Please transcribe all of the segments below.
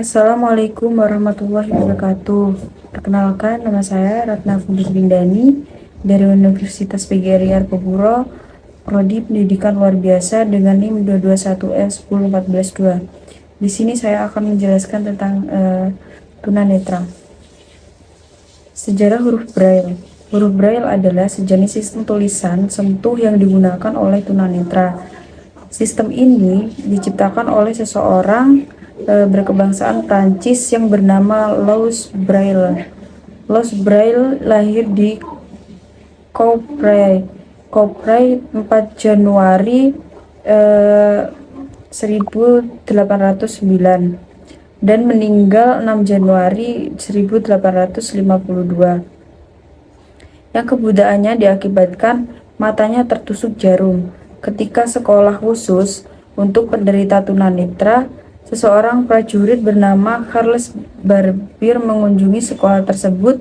Assalamualaikum warahmatullahi wabarakatuh. Perkenalkan, nama saya Ratna Bindani dari Universitas PGRI Argopuro, Prodi Pendidikan Luar Biasa dengan NIM 221F10142. Di sini saya akan menjelaskan tentang tunanetra. Sejarah huruf Braille. Huruf Braille adalah sejenis sistem tulisan sentuh yang digunakan oleh tunanetra. Sistem ini diciptakan oleh seseorang berkebangsaan Prancis yang bernama Louis Braille. Louis Braille lahir di Coupray 4 Januari 1809 dan meninggal 6 Januari 1852. Yang kebudaannya diakibatkan matanya tertusuk jarum. Ketika sekolah khusus untuk penderita tunanetra, seseorang prajurit bernama Charles Barbier mengunjungi sekolah tersebut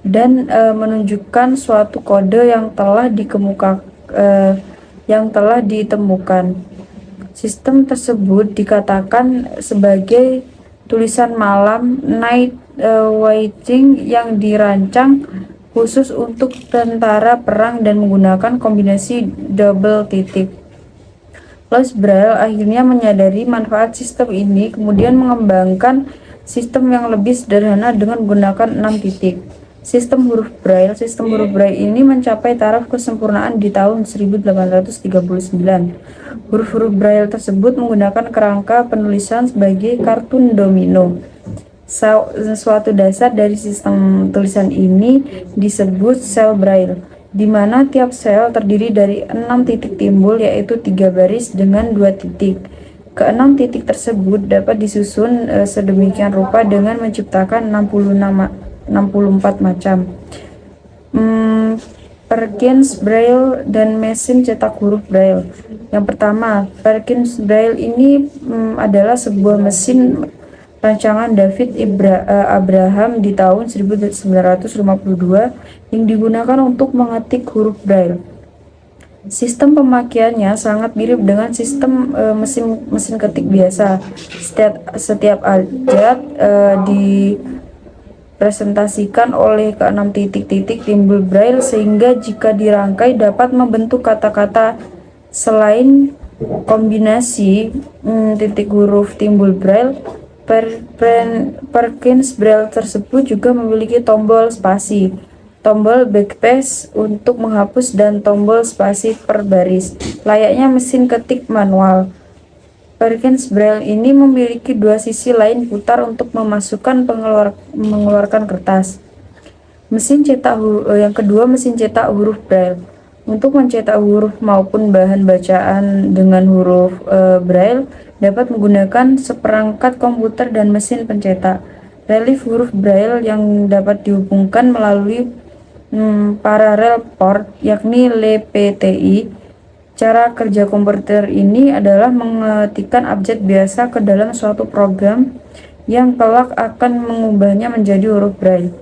dan menunjukkan suatu kode yang telah ditemukan. Sistem tersebut dikatakan sebagai tulisan malam night writing yang dirancang khusus untuk tentara perang dan menggunakan kombinasi double titik. Louis Braille akhirnya menyadari manfaat sistem ini, kemudian mengembangkan sistem yang lebih sederhana dengan menggunakan 6 titik. Sistem huruf Braille ini mencapai taraf kesempurnaan di tahun 1839. Huruf-huruf Braille tersebut menggunakan kerangka penulisan sebagai kartun domino. Suatu dasar dari sistem tulisan ini disebut sel Braille, di mana tiap sel terdiri dari 6 titik timbul, yaitu 3 baris dengan 2 titik. Keenam titik tersebut dapat disusun sedemikian rupa dengan menciptakan 64 macam. Perkins Braille dan mesin cetak huruf Braille. Yang pertama, Perkins Braille ini adalah sebuah mesin rancangan David Abraham di tahun 1952 yang digunakan untuk mengetik huruf Braille. Sistem pemakaiannya sangat mirip dengan sistem mesin ketik biasa. Setiap abjad dipresentasikan oleh keenam titik-titik timbul Braille, sehingga jika dirangkai dapat membentuk kata-kata. Selain kombinasi titik huruf timbul Braille, Perkins Braille tersebut juga memiliki tombol spasi, tombol backspace untuk menghapus, dan tombol spasi per baris, layaknya mesin ketik manual. Perkins Braille ini memiliki dua sisi lain putar untuk mengeluarkan kertas. Yang kedua, mesin cetak huruf Braille. Untuk mencetak huruf maupun bahan bacaan dengan huruf Braille dapat menggunakan seperangkat komputer dan mesin pencetak. Relief huruf Braille yang dapat dihubungkan melalui parallel port, yakni LPTI. Cara kerja komputer ini adalah mengetikkan abjad biasa ke dalam suatu program yang kelak akan mengubahnya menjadi huruf Braille.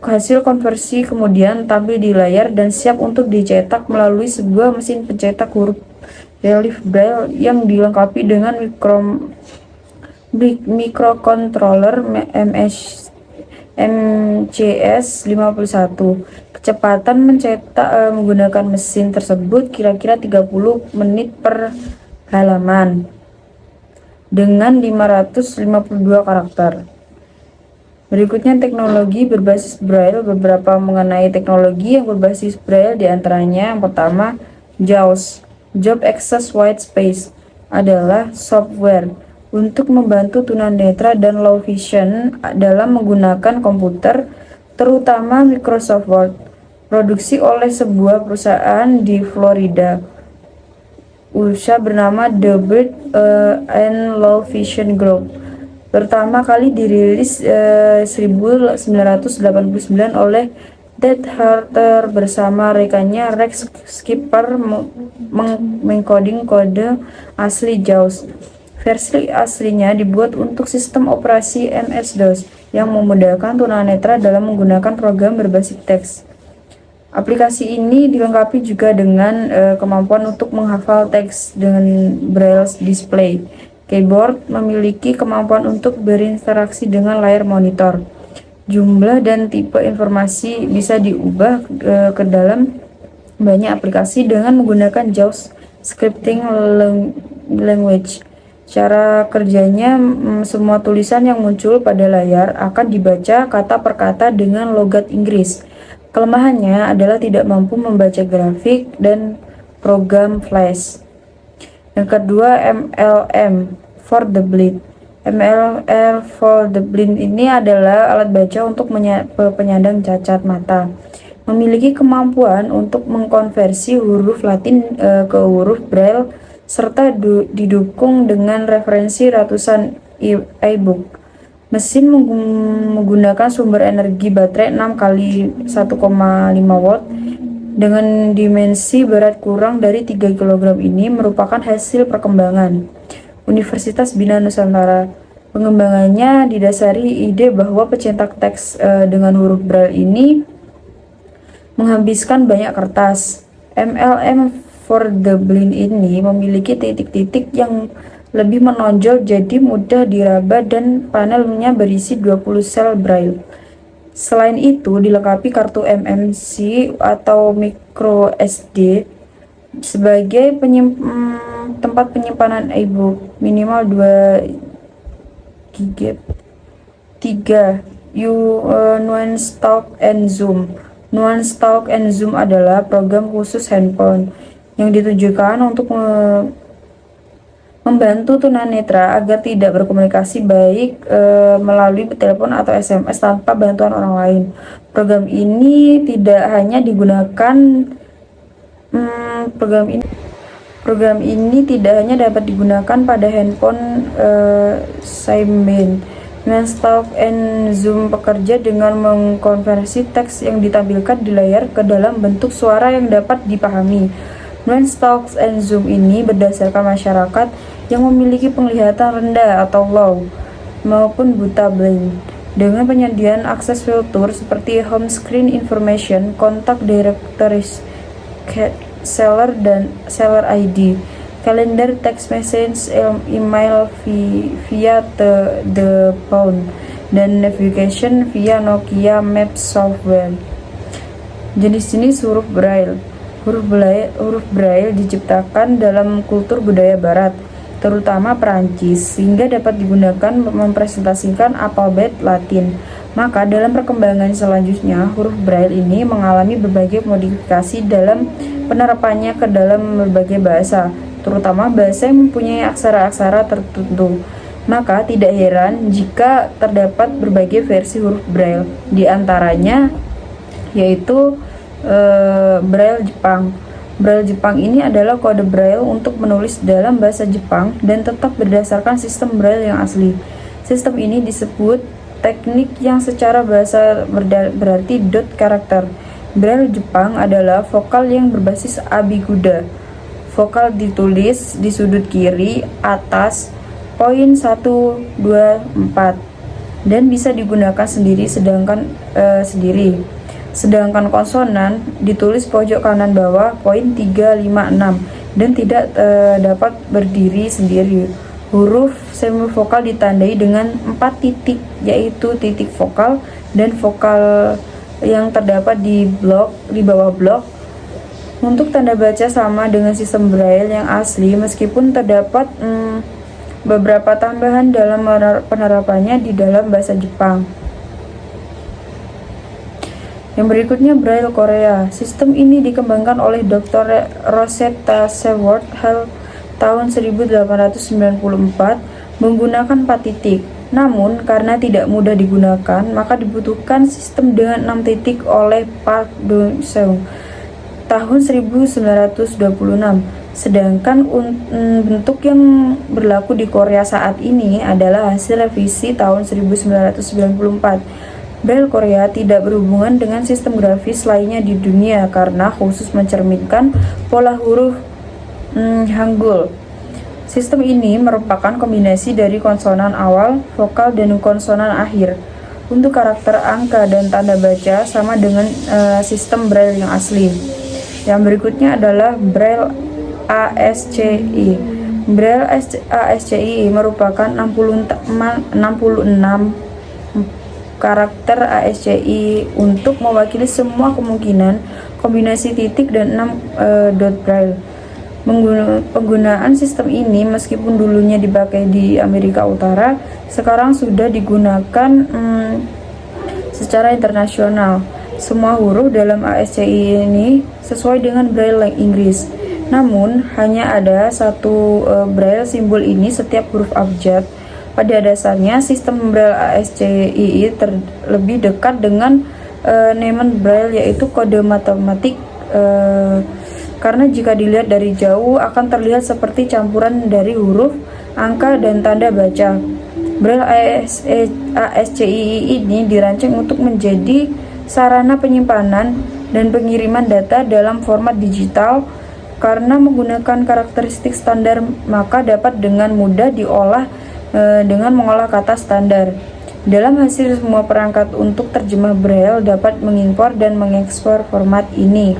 Hasil konversi kemudian tampil di layar dan siap untuk dicetak melalui sebuah mesin pencetak huruf relief Braille yang dilengkapi dengan microcontroller MCS 51. Kecepatan mencetak menggunakan mesin tersebut kira-kira 30 menit per halaman dengan 552 karakter. Berikutnya, teknologi berbasis Braille. Beberapa mengenai teknologi yang berbasis Braille diantaranya: yang pertama, JAWS, Job Access White Space, adalah software untuk membantu tunanetra dan low vision dalam menggunakan komputer, terutama Microsoft Word, produksi oleh sebuah perusahaan di Florida, USA bernama The Bird and Low Vision Group. Pertama kali dirilis 1989 oleh Ted Harter bersama rekannya Rex Skipper mengcoding kode asli JAWS. Versi aslinya dibuat untuk sistem operasi MS-DOS yang memudahkan tunanetra dalam menggunakan program berbasis teks. Aplikasi ini dilengkapi juga dengan kemampuan untuk menghafal teks dengan Braille display. Keyboard memiliki kemampuan untuk berinteraksi dengan layar monitor. Jumlah dan tipe informasi bisa diubah ke dalam banyak aplikasi dengan menggunakan JAWS Scripting Language. Cara kerjanya, semua tulisan yang muncul pada layar akan dibaca kata per kata dengan logat Inggris. Kelemahannya adalah tidak mampu membaca grafik dan program flash. Yang kedua, MLM for the blind. MLM for the blind ini adalah alat baca untuk penyandang cacat mata. Memiliki kemampuan untuk mengkonversi huruf Latin ke huruf Braille serta didukung dengan referensi ratusan e-book. Mesin menggunakan sumber energi baterai 6 kali 1,5 watt dengan dimensi berat kurang dari 3 kg ini merupakan hasil perkembangan Universitas Bina Nusantara. Pengembangannya didasari ide bahwa pencetak teks dengan huruf Braille ini menghabiskan banyak kertas. MLM for the blind ini memiliki titik-titik yang lebih menonjol jadi mudah diraba dan panelnya berisi 20 sel Braille. Selain itu dilengkapi kartu MMC atau micro SD sebagai tempat penyimpanan e-book minimal 2 GB. 3. Nuance Talk and Zoom. Nuance Talk and Zoom adalah program khusus handphone yang ditujukan untuk membantu tunanetra agar tidak berkomunikasi baik melalui telepon atau SMS tanpa bantuan orang lain. Program ini tidak hanya digunakan program ini tidak hanya dapat digunakan pada handphone Symbian. Nuance Talk and Zoom bekerja dengan mengkonversi teks yang ditampilkan di layar ke dalam bentuk suara yang dapat dipahami. Nuance Talk and Zoom ini berdasarkan masyarakat yang memiliki penglihatan rendah atau low maupun buta blind, dengan penyediaan akses filter seperti home screen information, contact directories, seller dan seller ID, kalender, text message, email via the phone, dan navigation via Nokia Maps software. Jenis-jenis huruf Braille. Huruf Braille diciptakan dalam kultur budaya Barat, terutama Perancis, sehingga dapat digunakan mempresentasikan alfabet Latin. Maka dalam perkembangan selanjutnya, huruf Braille ini mengalami berbagai modifikasi dalam penerapannya ke dalam berbagai bahasa, terutama bahasa yang mempunyai aksara-aksara tertentu. Maka tidak heran jika terdapat berbagai versi huruf Braille, di antaranya yaitu Braille Jepang. Braille Jepang ini adalah kode Braille untuk menulis dalam bahasa Jepang dan tetap berdasarkan sistem Braille yang asli. Sistem ini disebut teknik yang secara bahasa berarti dot karakter. Braille Jepang adalah vokal yang berbasis abiguda. Vokal ditulis di sudut kiri atas poin 1, 2, 4 dan bisa digunakan sendiri sedangkan konsonan ditulis pojok kanan bawah poin 3, 5, 6 dan tidak dapat berdiri sendiri. Huruf semivokal ditandai dengan 4 titik, yaitu titik vokal dan vokal yang terdapat di bawah blok. Untuk tanda baca sama dengan sistem Braille yang asli, meskipun terdapat beberapa tambahan dalam penerapannya di dalam bahasa Jepang. Yang berikutnya Braille Korea. Sistem ini dikembangkan oleh Dr. Rosetta Seward Hall tahun 1894 menggunakan 4 titik. Namun karena tidak mudah digunakan, maka dibutuhkan sistem dengan 6 titik oleh Park Dong-seung tahun 1926. Sedangkan bentuk yang berlaku di Korea saat ini adalah hasil revisi tahun 1994. Braille Korea tidak berhubungan dengan sistem grafis lainnya di dunia karena khusus mencerminkan pola huruf Hangul. Sistem ini merupakan kombinasi dari konsonan awal, vokal, dan konsonan akhir. Untuk karakter, angka, dan tanda baca sama dengan sistem Braille yang asli. Yang berikutnya adalah Braille ASCII. Braille ASCII merupakan 66 karakter ASCII untuk mewakili semua kemungkinan kombinasi titik dan 6 dot Braille. Penggunaan sistem ini meskipun dulunya dipakai di Amerika Utara, sekarang sudah digunakan secara internasional. Semua huruf dalam ASCII ini sesuai dengan Braille Inggris. Namun, hanya ada satu Braille simbol ini setiap huruf abjad. Pada dasarnya, sistem Braille ASCII lebih dekat dengan Neumann Braille, yaitu kode matematik, karena jika dilihat dari jauh akan terlihat seperti campuran dari huruf, angka, dan tanda baca. Braille ASCII ini dirancang untuk menjadi sarana penyimpanan dan pengiriman data dalam format digital. Karena menggunakan karakteristik standar, maka dapat dengan mudah diolah dengan mengolah kata standar. Dalam hasil, semua perangkat untuk terjemah Braille dapat mengimpor dan mengekspor format ini.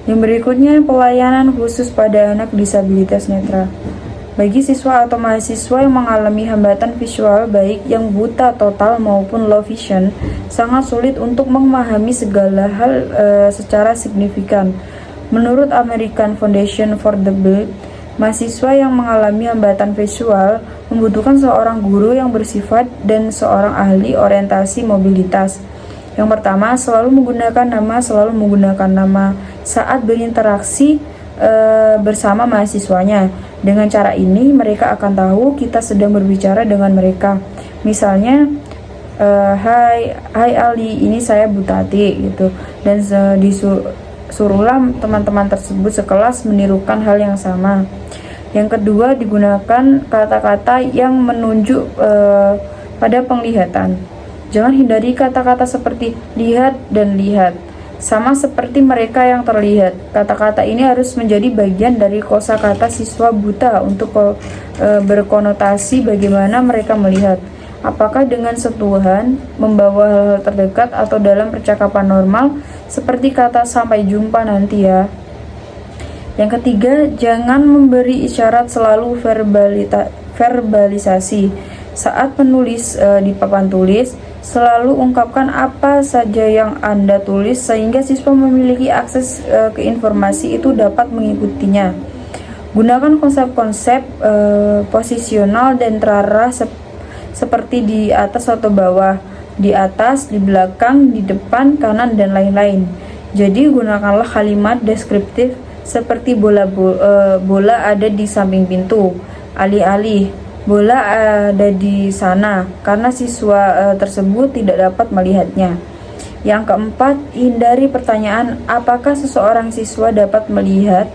Yang berikutnya, pelayanan khusus pada anak disabilitas netra. Bagi siswa atau mahasiswa yang mengalami hambatan visual, baik yang buta total maupun low vision, sangat sulit untuk memahami segala hal secara signifikan. Menurut American Foundation for the Blind, mahasiswa yang mengalami hambatan visual membutuhkan seorang guru yang bersifat dan seorang ahli orientasi mobilitas. Yang pertama, selalu menggunakan nama saat berinteraksi bersama mahasiswanya. Dengan cara ini, mereka akan tahu kita sedang berbicara dengan mereka. Misalnya, Hai Ali, ini saya Butati gitu. Dan suruhlah teman-teman tersebut sekelas menirukan hal yang sama. Yang kedua, digunakan kata-kata yang menunjuk pada penglihatan. Jangan hindari kata-kata seperti lihat dan lihat. Sama seperti mereka yang terlihat. Kata-kata ini harus menjadi bagian dari kosakata siswa buta untuk berkonotasi bagaimana mereka melihat. Apakah dengan sentuhan, membawa hal-hal terdekat, atau dalam percakapan normal, seperti kata sampai jumpa nanti ya. Yang ketiga, jangan memberi isyarat, selalu verbalisasi. Saat menulis di papan tulis, selalu ungkapkan apa saja yang Anda tulis sehingga siswa memiliki akses ke informasi itu dapat mengikutinya. Gunakan konsep-konsep posisional dan terarah seperti di atas atau bawah, di atas, di belakang, di depan, kanan, dan lain-lain. Jadi gunakanlah kalimat deskriptif seperti bola ada di samping pintu, alih-alih bola ada di sana, karena siswa tersebut tidak dapat melihatnya. Yang keempat, hindari pertanyaan apakah seseorang siswa dapat melihat.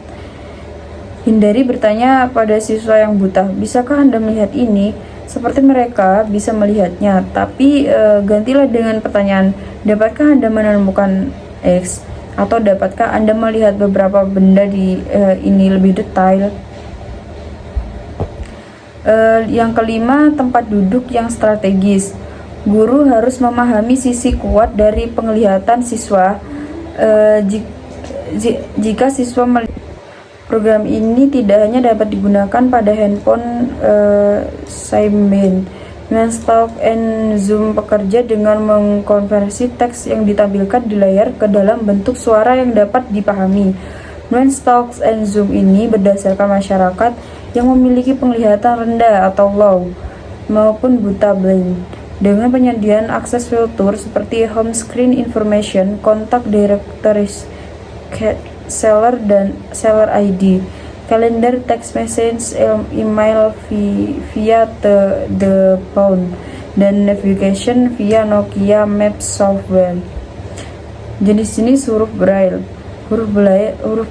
Hindari bertanya pada siswa yang buta, bisakah Anda melihat ini? Seperti mereka bisa melihatnya, tapi gantilah dengan pertanyaan, dapatkah Anda menemukan X? Atau dapatkah Anda melihat beberapa benda di ini lebih detail? Yang kelima, tempat duduk yang strategis. Guru harus memahami sisi kuat dari penglihatan siswa. Jika siswa melihat program ini tidak hanya dapat digunakan pada handphone Simon, Manstalk and Zoom bekerja dengan mengkonversi teks yang ditampilkan di layar ke dalam bentuk suara yang dapat dipahami. Manstalk and Zoom ini berdasarkan masyarakat yang memiliki penglihatan rendah atau low maupun buta blind, dengan penyediaan akses filter seperti home screen information, contact directories, seller dan seller ID, calendar, text message, email via the phone, dan navigation via Nokia Maps software. Jenis huruf Braille. Huruf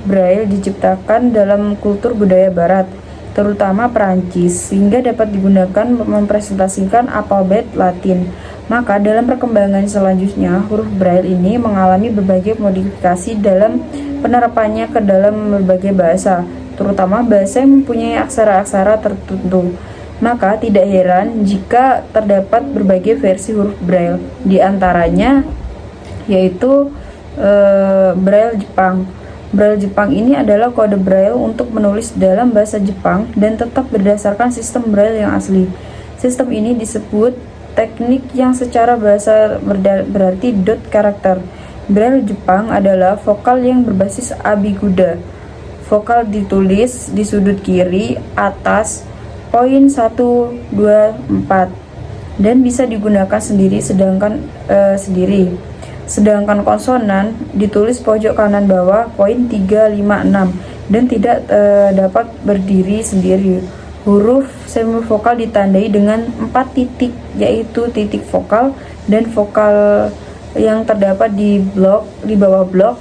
Braille diciptakan dalam kultur budaya Barat, terutama Perancis, sehingga dapat digunakan mempresentasikan alfabet Latin. Maka dalam perkembangan selanjutnya, huruf Braille ini mengalami berbagai modifikasi dalam penerapannya ke dalam berbagai bahasa, terutama bahasa yang mempunyai aksara-aksara tertentu. Maka tidak heran jika terdapat berbagai versi huruf Braille, di antaranya yaitu Braille Jepang, Braille Jepang ini adalah kode Braille untuk menulis dalam bahasa Jepang dan tetap berdasarkan sistem Braille yang asli. Sistem ini disebut teknik yang secara bahasa berarti dot karakter. Braille Jepang adalah vokal yang berbasis abiguda. Vokal ditulis di sudut kiri atas poin 1, 2, 4 dan bisa digunakan sendiri sedangkan konsonan ditulis pojok kanan bawah poin 3, 5, 6 dan tidak dapat berdiri sendiri. Huruf semivokal ditandai dengan 4 titik, yaitu titik vokal dan vokal yang terdapat di bawah blok.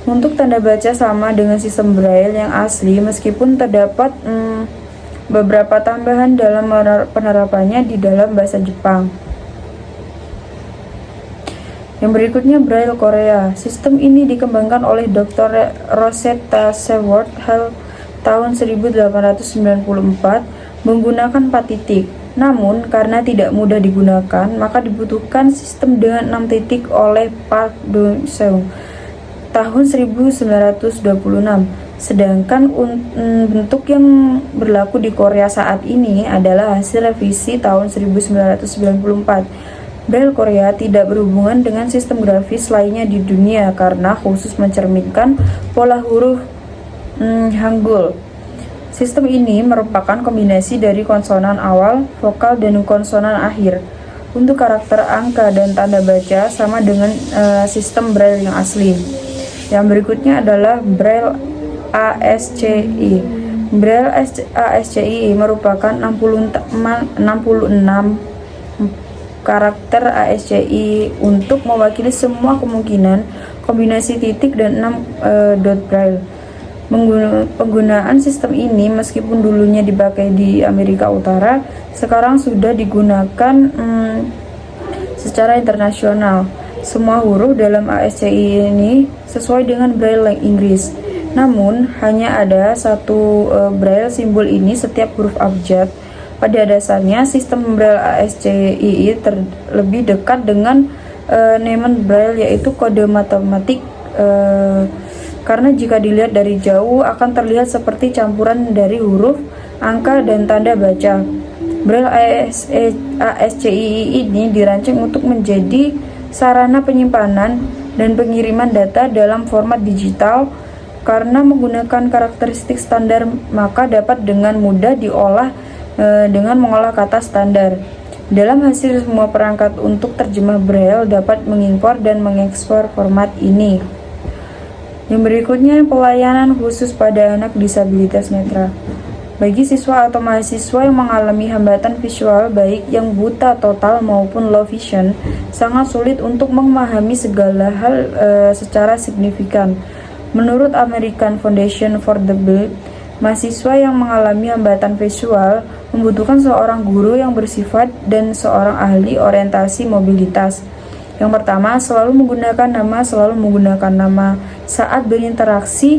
Untuk tanda baca sama dengan sistem Braille yang asli, meskipun terdapat beberapa tambahan dalam penerapannya di dalam bahasa Jepang. Yang berikutnya Braille Korea. Sistem ini dikembangkan oleh Dr. Rosetta Seward Hall tahun 1894 menggunakan 4 titik. Namun, karena tidak mudah digunakan, maka dibutuhkan sistem dengan 6 titik oleh Park Dong-seung tahun 1926. Sedangkan bentuk yang berlaku di Korea saat ini adalah hasil revisi tahun 1994. Braille Korea tidak berhubungan dengan sistem grafis lainnya di dunia karena khusus mencerminkan pola huruf Hangul. Sistem ini merupakan kombinasi dari konsonan awal, vokal, dan konsonan akhir. Untuk karakter, angka, dan tanda baca sama dengan sistem Braille yang asli. Yang berikutnya adalah Braille ASCII. Braille ASCII merupakan 66 karakter ASCII untuk mewakili semua kemungkinan kombinasi titik dan 6 dot Braille. Penggunaan sistem ini meskipun dulunya dipakai di Amerika Utara, sekarang sudah digunakan secara internasional. Semua huruf dalam ASCII ini sesuai dengan Braille Inggris. Namun, hanya ada satu Braille simbol ini setiap huruf abjad. Pada dasarnya, sistem Braille ASCII lebih dekat dengan Neyman Braille, yaitu kode matematik, karena jika dilihat dari jauh akan terlihat seperti campuran dari huruf, angka, dan tanda baca. Braille ASCII ini dirancang untuk menjadi sarana penyimpanan dan pengiriman data dalam format digital. Karena menggunakan karakteristik standar, maka dapat dengan mudah diolah dengan mengolah kata standar. Dalam hasil, semua perangkat untuk terjemah Braille dapat mengimpor dan mengekspor format ini. Yang berikutnya, pelayanan khusus pada anak disabilitas netra. Bagi siswa atau mahasiswa yang mengalami hambatan visual, baik yang buta total maupun low vision, sangat sulit untuk memahami segala hal secara signifikan. Menurut American Foundation for the Blind, mahasiswa yang mengalami hambatan visual membutuhkan seorang guru yang bersifat dan seorang ahli orientasi mobilitas. Yang pertama, selalu menggunakan nama saat berinteraksi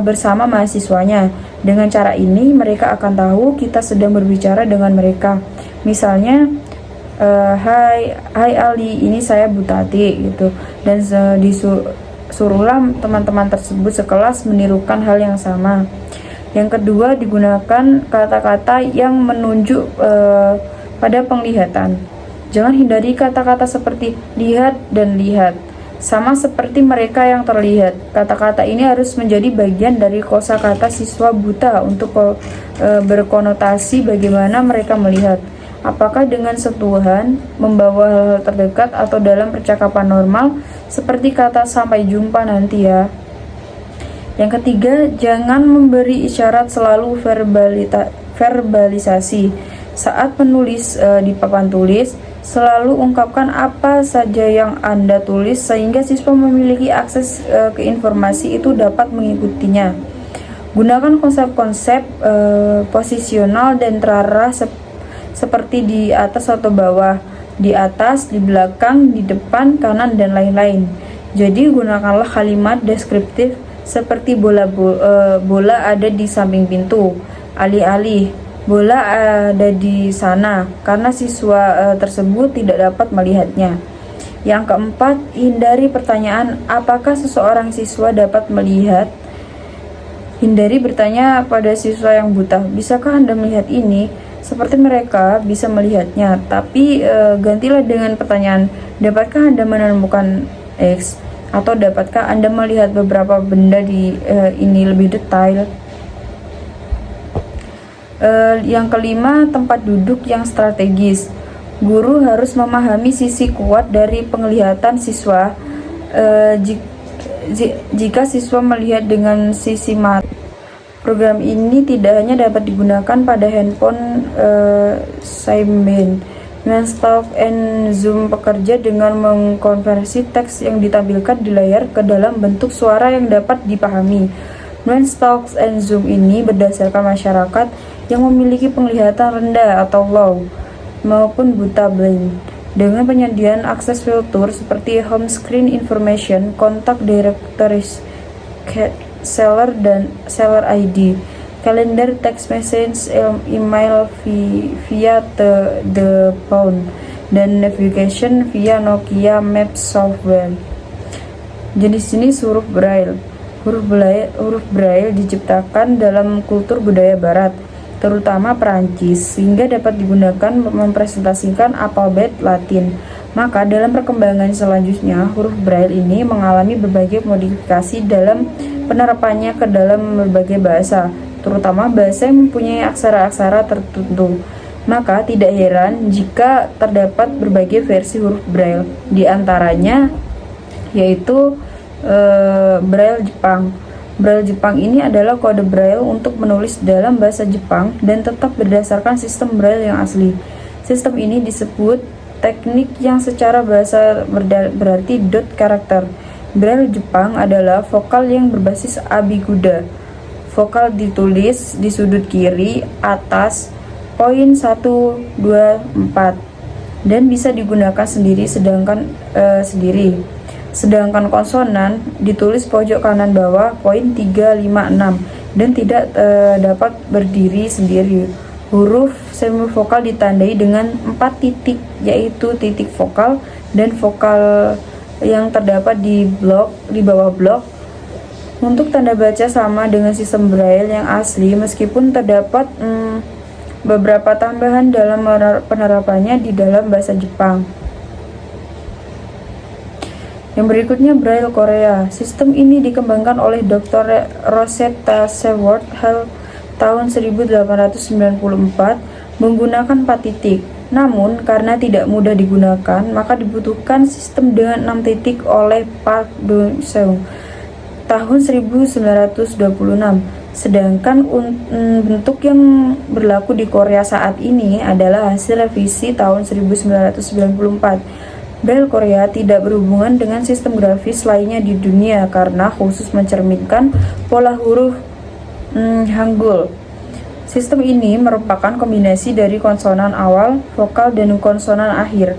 bersama mahasiswanya. Dengan cara ini, mereka akan tahu kita sedang berbicara dengan mereka. Misalnya, Hai Ali, ini saya Butati gitu. Dan suruhlah teman-teman tersebut sekelas menirukan hal yang sama. Yang kedua, digunakan kata-kata yang menunjuk pada penglihatan. Jangan hindari kata-kata seperti lihat dan lihat. Sama seperti mereka yang terlihat. Kata-kata ini harus menjadi bagian dari kosakata siswa buta untuk berkonotasi bagaimana mereka melihat. Apakah dengan sentuhan, membawa hal-hal terdekat, atau dalam percakapan normal, seperti kata sampai jumpa nanti ya. Yang ketiga, jangan memberi isyarat, selalu verbalisasi. Saat menulis di papan tulis, selalu ungkapkan apa saja yang Anda tulis sehingga siswa memiliki akses ke informasi itu dapat mengikutinya. Gunakan konsep-konsep posisional dan terarah seperti di atas atau bawah, di atas, di belakang, di depan, kanan, dan lain-lain. Jadi gunakanlah kalimat deskriptif seperti bola ada di samping pintu, alih-alih bola ada di sana, karena siswa tersebut tidak dapat melihatnya. Yang keempat, hindari pertanyaan apakah seseorang siswa dapat melihat. Hindari bertanya pada siswa yang buta, bisakah Anda melihat ini? Seperti mereka bisa melihatnya, tapi gantilah dengan pertanyaan, dapatkah Anda menemukan X? Atau dapatkah Anda melihat beberapa benda di ini lebih detail? Yang kelima, tempat duduk yang strategis. Guru harus memahami sisi kuat dari penglihatan siswa. Jika siswa melihat dengan sisi mata, program ini tidak hanya dapat digunakan pada handphone Symbian. Nuanstalk and Zoom bekerja dengan mengkonversi teks yang ditampilkan di layar ke dalam bentuk suara yang dapat dipahami. Nuanstalk and Zoom ini berdasarkan masyarakat yang memiliki penglihatan rendah atau low maupun buta blind, dengan penyediaan akses fitur seperti home screen information, contact directories, seller dan seller ID, kalender, text message, email via the phone, dan navigation via Nokia Maps software. Jenis jenis huruf Braille. Huruf Braille diciptakan dalam kultur budaya Barat, terutama Perancis, sehingga dapat digunakan mempresentasikan alfabet Latin. Maka dalam perkembangan selanjutnya, huruf Braille ini mengalami berbagai modifikasi dalam penerapannya ke dalam berbagai bahasa, terutama bahasa yang mempunyai aksara-aksara tertentu. Maka tidak heran jika terdapat berbagai versi huruf Braille, di antaranya yaitu Braille Jepang. Braille Jepang ini adalah kode Braille untuk menulis dalam bahasa Jepang dan tetap berdasarkan sistem Braille yang asli. Sistem ini disebut teknik yang secara bahasa berarti dot karakter. Braille Jepang adalah vokal yang berbasis abiguda. Vokal ditulis di sudut kiri atas poin 1, 2, 4 dan bisa digunakan sendiri sedangkan konsonan ditulis pojok kanan bawah poin 3, 5, 6 dan tidak dapat berdiri sendiri. Huruf semivokal ditandai dengan 4 titik, yaitu titik vokal dan vokal yang terdapat di bawah blok. Untuk tanda baca sama dengan sistem Braille yang asli, meskipun terdapat beberapa tambahan dalam penerapannya di dalam bahasa Jepang. Yang berikutnya Braille Korea. Sistem ini dikembangkan oleh Dr. Rosetta Seward tahun 1894 menggunakan 4 titik. Namun karena tidak mudah digunakan, maka dibutuhkan sistem dengan 6 titik oleh Park Do-seung tahun 1926. Sedangkan bentuk yang berlaku di Korea saat ini adalah hasil revisi tahun 1994. Braille Korea tidak berhubungan dengan sistem grafis lainnya di dunia karena khusus mencerminkan pola huruf Hangul. Sistem ini merupakan kombinasi dari konsonan awal, vokal, dan konsonan akhir.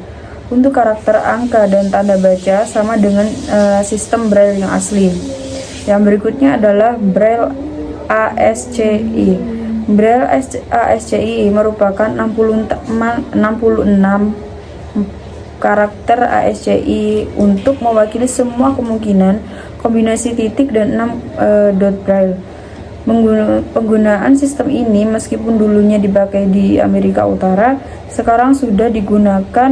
Untuk karakter, angka, dan tanda baca sama dengan sistem Braille yang asli. Yang berikutnya adalah Braille ASCII. Braille ASCII merupakan 66 karakter ASCII untuk mewakili semua kemungkinan kombinasi titik dan 6 dot Braille. Penggunaan sistem ini meskipun dulunya dipakai di Amerika Utara, sekarang sudah digunakan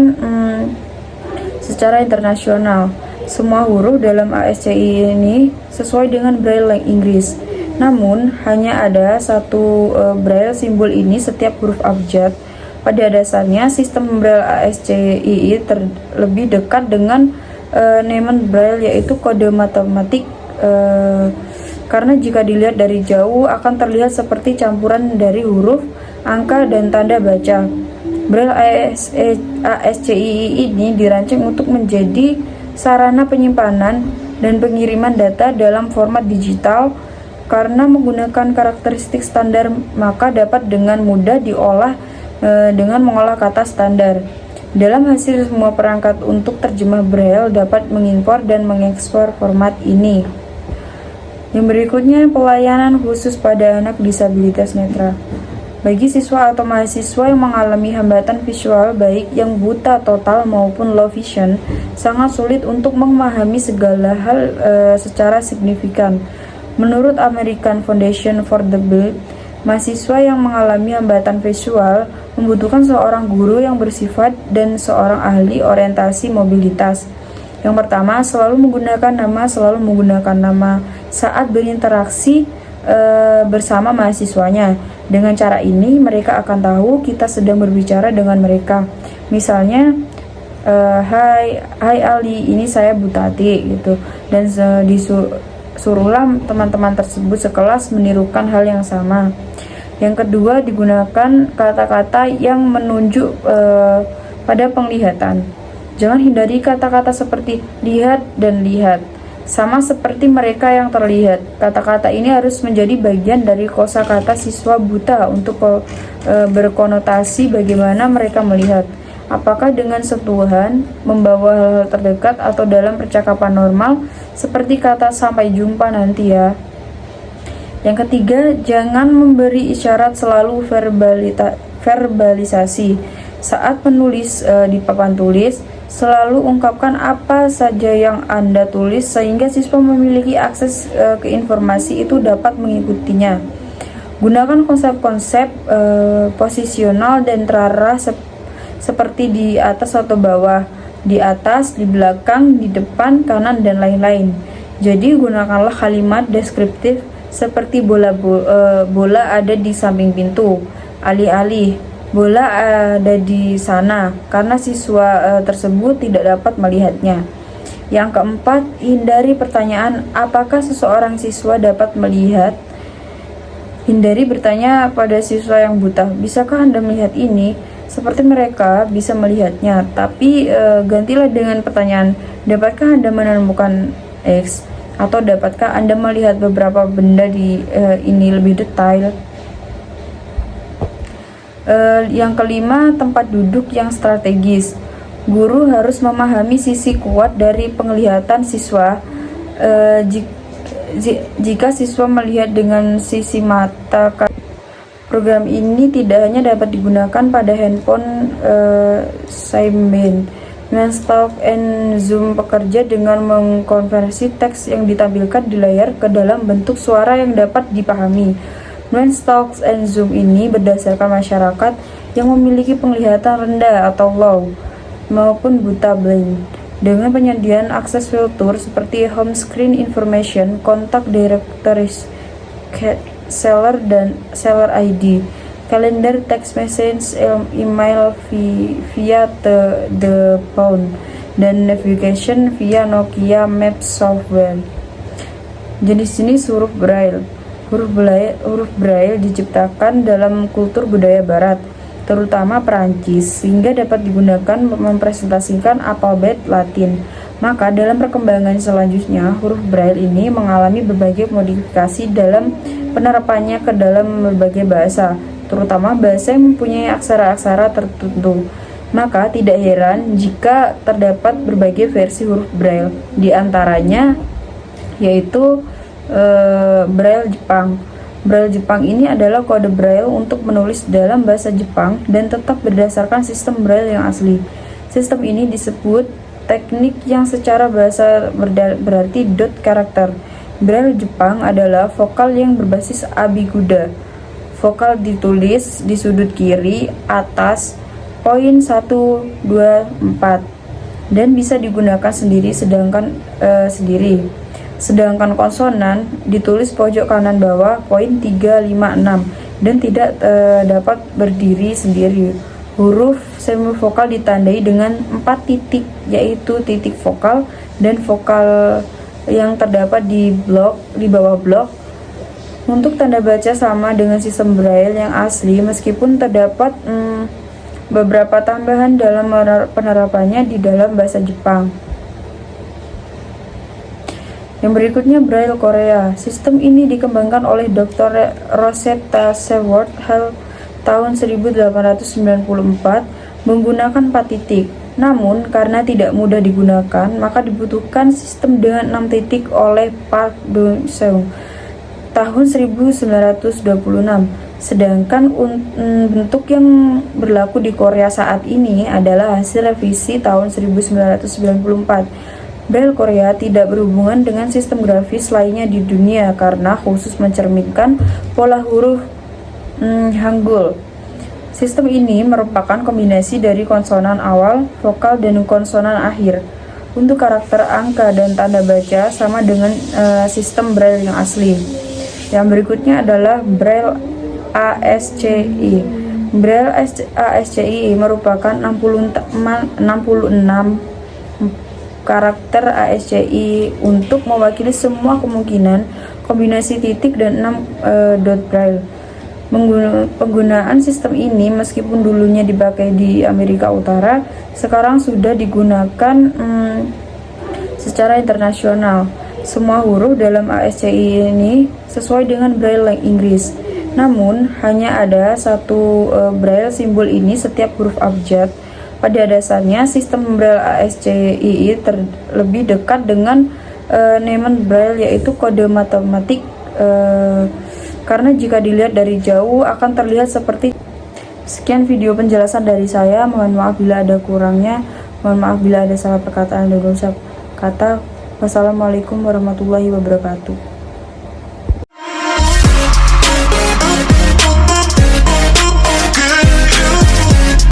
secara internasional. Semua huruf dalam ASCII ini sesuai dengan Braille Inggris. Namun hanya ada satu Braille simbol ini setiap huruf abjad. Pada dasarnya, sistem Braille ASCII lebih dekat dengan Neman Braille, yaitu kode matematik, karena jika dilihat dari jauh akan terlihat seperti campuran dari huruf, angka, dan tanda baca. Braille ASCII ini dirancang untuk menjadi sarana penyimpanan dan pengiriman data dalam format digital. Karena menggunakan karakteristik standar, maka dapat dengan mudah diolah dengan mengolah kata standar. Dalam hasil, semua perangkat untuk terjemah Braille dapat mengimpor dan mengekspor format ini. Yang berikutnya, pelayanan khusus pada anak disabilitas netra. Bagi siswa atau mahasiswa yang mengalami hambatan visual, baik yang buta total maupun low vision, sangat sulit untuk memahami segala hal secara signifikan. Menurut American Foundation for the Blind, mahasiswa yang mengalami hambatan visual membutuhkan seorang guru yang bersifat dan seorang ahli orientasi mobilitas. Yang pertama, selalu menggunakan nama saat berinteraksi bersama mahasiswanya. Dengan cara ini mereka akan tahu kita sedang berbicara dengan mereka. Misalnya, hai Ali, ini saya Butati gitu. Dan disuruhlah teman-teman tersebut sekelas menirukan hal yang sama. Yang kedua, digunakan kata-kata yang menunjuk pada penglihatan. Jangan hindari kata-kata seperti lihat dan lihat. Sama seperti mereka yang terlihat, kata-kata ini harus menjadi bagian dari kosakata siswa buta untuk berkonotasi bagaimana mereka melihat. Apakah dengan sentuhan, membawa hal-hal terdekat, atau dalam percakapan normal, seperti kata sampai jumpa nanti ya. Yang ketiga, jangan memberi isyarat, selalu verbalisasi. Saat menulis di papan tulis, selalu ungkapkan apa saja yang Anda tulis sehingga siswa memiliki akses ke informasi itu dapat mengikutinya. Gunakan konsep-konsep posisional dan terarah seperti di atas atau bawah, di atas, di belakang, di depan, kanan, dan lain-lain. Jadi gunakanlah kalimat deskriptif seperti bola ada di samping pintu, alih-alih bola ada di sana, karena siswa tersebut tidak dapat melihatnya. Yang keempat, hindari pertanyaan apakah seseorang siswa dapat melihat. Hindari bertanya pada siswa yang buta, bisakah Anda melihat ini? Seperti mereka bisa melihatnya, tapi gantilah dengan pertanyaan, dapatkah Anda menemukan X? Atau dapatkah Anda melihat beberapa benda di ini lebih detail? Yang kelima, tempat duduk yang strategis. Guru harus memahami sisi kuat dari penglihatan siswa. Jika siswa melihat dengan sisi mata, program ini tidak hanya dapat digunakan pada handphone Symbian. Nuanstalk and Zoom bekerja dengan mengkonversi teks yang ditampilkan di layar ke dalam bentuk suara yang dapat dipahami. Nuanstalk and Zoom ini berdasarkan masyarakat yang memiliki penglihatan rendah atau low maupun buta blind, dengan penyediaan akses filter seperti home screen information, contact directories, seller dan seller ID, kalender, text message, email via the phone, dan navigation via Nokia Maps software. Jenis ini huruf Braille. Huruf Braille diciptakan dalam kultur budaya Barat, terutama Perancis, sehingga dapat digunakan mempresentasikan alfabet Latin. Maka dalam perkembangan selanjutnya, huruf Braille ini mengalami berbagai modifikasi dalam penerapannya ke dalam berbagai bahasa, terutama bahasa yang mempunyai aksara-aksara tertentu. Maka tidak heran jika terdapat berbagai versi huruf Braille, di antaranya yaitu Braille Jepang. Braille Jepang ini adalah kode Braille untuk menulis dalam bahasa Jepang dan tetap berdasarkan sistem Braille yang asli. Sistem ini disebut teknik yang secara bahasa berarti dot karakter. Braille Jepang adalah vokal yang berbasis abiguda. Vokal ditulis di sudut kiri atas poin 1, 2, 4 dan bisa digunakan sendiri sedangkan konsonan ditulis pojok kanan bawah poin 3, 5, 6 dan tidak dapat berdiri sendiri. Huruf semivokal ditandai dengan 4 titik, yaitu titik vokal dan vokal yang terdapat di bawah blok. Untuk tanda baca sama dengan sistem Braille yang asli, meskipun terdapat beberapa tambahan dalam penerapannya di dalam bahasa Jepang. Yang berikutnya, Braille Korea. Sistem ini dikembangkan oleh Dr. Rosetta Seward tahun 1894 menggunakan 4 titik. Namun, karena tidak mudah digunakan, maka dibutuhkan sistem dengan 6 titik oleh Park Dong-seung tahun 1926. Sedangkan bentuk yang berlaku di Korea saat ini adalah hasil revisi tahun 1994. Braille Korea tidak berhubungan dengan sistem grafis lainnya di dunia karena khusus mencerminkan pola huruf Hangul. Sistem ini merupakan kombinasi dari konsonan awal, vokal, dan konsonan akhir. Untuk karakter angka dan tanda baca sama dengan sistem Braille yang asli. Yang berikutnya adalah Braille ASCII. Braille ASCII merupakan 66 karakter ASCII untuk mewakili semua kemungkinan kombinasi titik dan 6 dot Braille. Penggunaan sistem ini meskipun dulunya dipakai di Amerika Utara, sekarang sudah digunakan secara internasional. Semua huruf dalam ASCII ini sesuai dengan Braille Inggris. Namun, hanya ada satu Braille simbol ini setiap huruf abjad. Pada dasarnya, sistem Braille ASCII lebih dekat dengan Nemen Braille, yaitu kode matematik, karena jika dilihat dari jauh akan terlihat seperti. Sekian video penjelasan dari saya. Mohon maaf bila ada kurangnya. Mohon maaf bila ada salah perkataan dan ucap kata. Wassalamualaikum warahmatullahi wabarakatuh.